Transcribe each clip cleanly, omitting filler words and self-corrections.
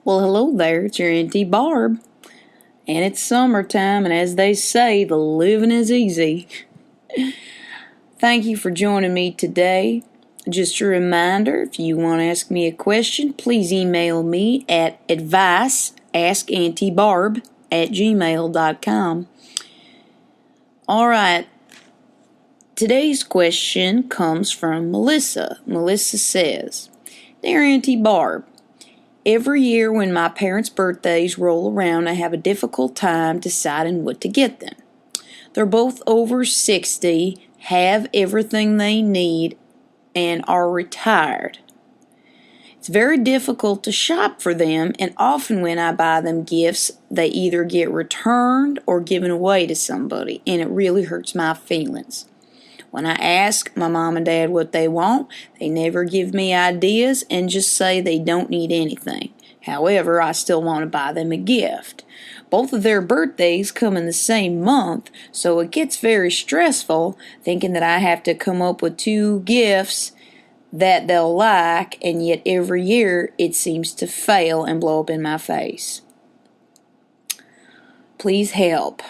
Well, hello there, it's your Auntie Barb. And it's summertime, and as they say, the living is easy. Thank you for joining me today. Just a reminder, if you want to ask me a question, please email me at adviceaskauntiebarb@gmail.com. Alright, today's question comes from Melissa. Melissa says, Dear Auntie Barb, every year when my parents' birthdays roll around, I have a difficult time deciding what to get them. They're both over 60, have everything they need, and are retired. It's very difficult to shop for them, and often when I buy them gifts, they either get returned or given away to somebody, and it really hurts my feelings. When I ask my mom and dad what they want, they never give me ideas and just say they don't need anything. However, I still want to buy them a gift. Both of their birthdays come in the same month, so it gets very stressful thinking that I have to come up with 2 gifts that they'll like, and yet every year it seems to fail and blow up in my face. Please help.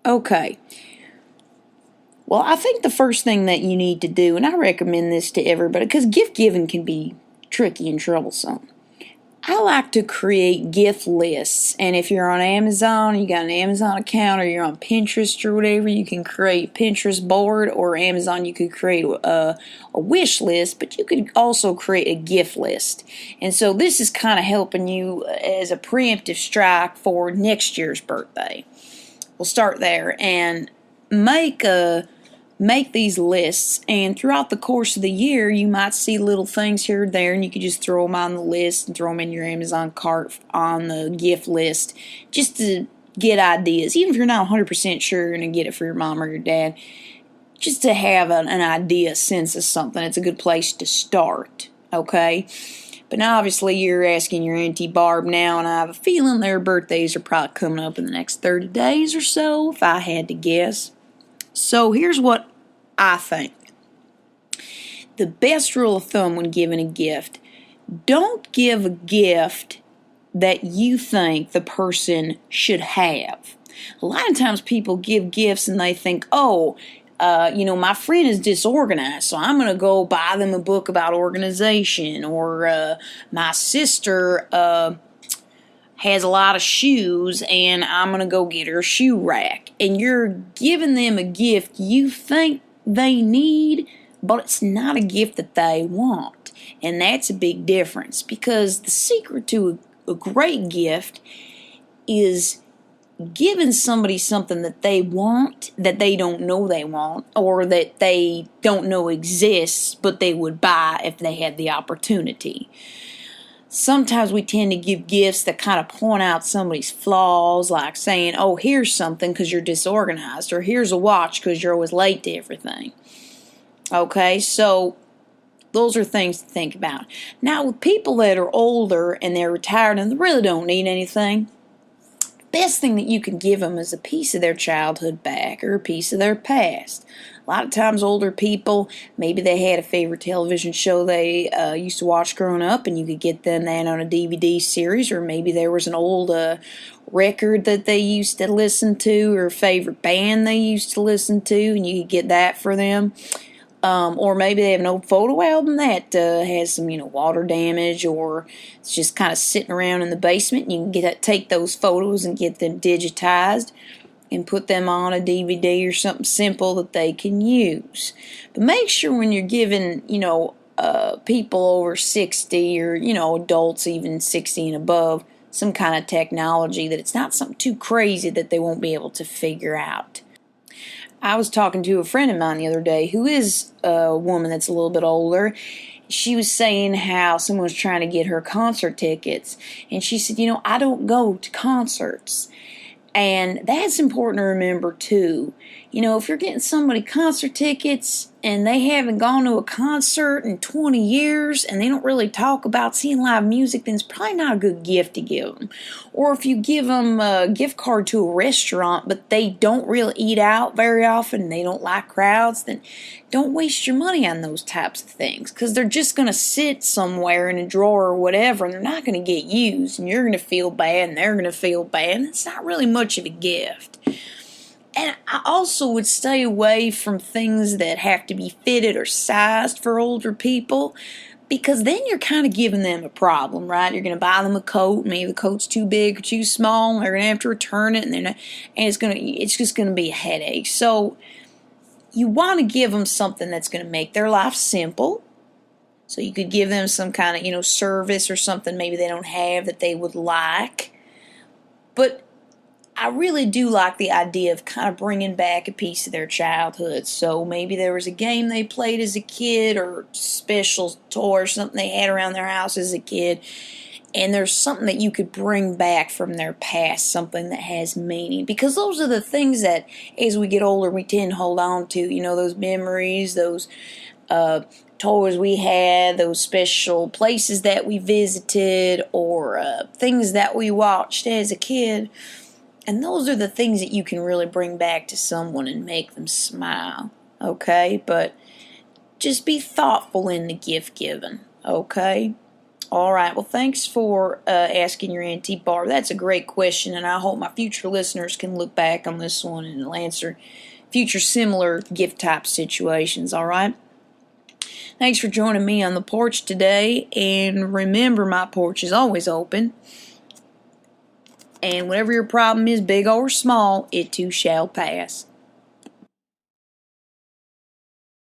Okay. Well, I think the first thing that you need to do, and I recommend this to everybody, because gift giving can be tricky and troublesome. I like to create gift lists, and if you're on Amazon, you got an Amazon account, or you're on Pinterest or whatever, you can create Pinterest board, or Amazon, you could create a wish list, but you could also create a gift list. And so this is kind of helping you as a preemptive strike for next year's birthday. We'll start there and make these lists, and throughout the course of the year you might see little things here and there, and you could just throw them on the list and throw them in your Amazon cart on the gift list just to get ideas. Even if you're not 100% sure you're going to get it for your mom or your dad, just to have an idea, sense of something. It's a good place to start, okay? But now obviously you're asking your Auntie Barb now, and I have a feeling their birthdays are probably coming up in the next 30 days or so, if I had to guess. So here's what I think. The best rule of thumb when giving a gift, don't give a gift that you think the person should have. A lot of times people give gifts and they think, my friend is disorganized, so I'm going to go buy them a book about organization, or my sister has a lot of shoes, and I'm going to go get her a shoe rack. And you're giving them a gift you think they need, but it's not a gift that they want. And that's a big difference, because the secret to a great gift is giving somebody something that they want, that they don't know they want, or that they don't know exists, but they would buy if they had the opportunity. Sometimes we tend to give gifts that kind of point out somebody's flaws, like saying, oh, here's something because you're disorganized, or here's a watch because you're always late to everything. Okay, so those are things to think about. Now, with people that are older and they're retired and they really don't need anything, the best thing that you can give them is a piece of their childhood back, or a piece of their past. A lot of times older people, maybe they had a favorite television show they used to watch growing up, and you could get them that on a DVD series, or maybe there was an old record that they used to listen to, or a favorite band they used to listen to, and you could get that for them. Or maybe they have an old photo album that has some, water damage, or it's just kind of sitting around in the basement, and you can take those photos and get them digitized and put them on a DVD or something simple that they can use. But make sure when you're giving, people over 60, or, adults even 60 and above, some kind of technology, that it's not something too crazy that they won't be able to figure out. I was talking to a friend of mine the other day who is a woman that's a little bit older. She was saying how someone was trying to get her concert tickets, and she said, I don't go to concerts. And that's important to remember too. If you're getting somebody concert tickets and they haven't gone to a concert in 20 years and they don't really talk about seeing live music, then it's probably not a good gift to give them. Or if you give them a gift card to a restaurant but they don't really eat out very often and they don't like crowds, then don't waste your money on those types of things, because they're just going to sit somewhere in a drawer or whatever and they're not going to get used, and you're going to feel bad and they're going to feel bad, and it's not really much of a gift. And I also would stay away from things that have to be fitted or sized for older people, because then you're kind of giving them a problem, right? You're going to buy them a coat, maybe the coat's too big or too small, and they're going to have to return it, and it's just going to be a headache. So you want to give them something that's going to make their life simple. So you could give them some kind of, service or something maybe they don't have that they would like. But I really do like the idea of kind of bringing back a piece of their childhood. So maybe there was a game they played as a kid, or special toy or something they had around their house as a kid, and there's something that you could bring back from their past, something that has meaning. Because those are the things that, as we get older, we tend to hold on to. Those memories, those toys we had, those special places that we visited, or things that we watched as a kid. And those are the things that you can really bring back to someone and make them smile, okay? But just be thoughtful in the gift giving, okay? All right, well, thanks for asking your Auntie Barb. That's a great question, and I hope my future listeners can look back on this one and it'll answer future similar gift-type situations, all right? Thanks for joining me on the porch today, and remember, my porch is always open. And whatever your problem is, big or small, it too shall pass.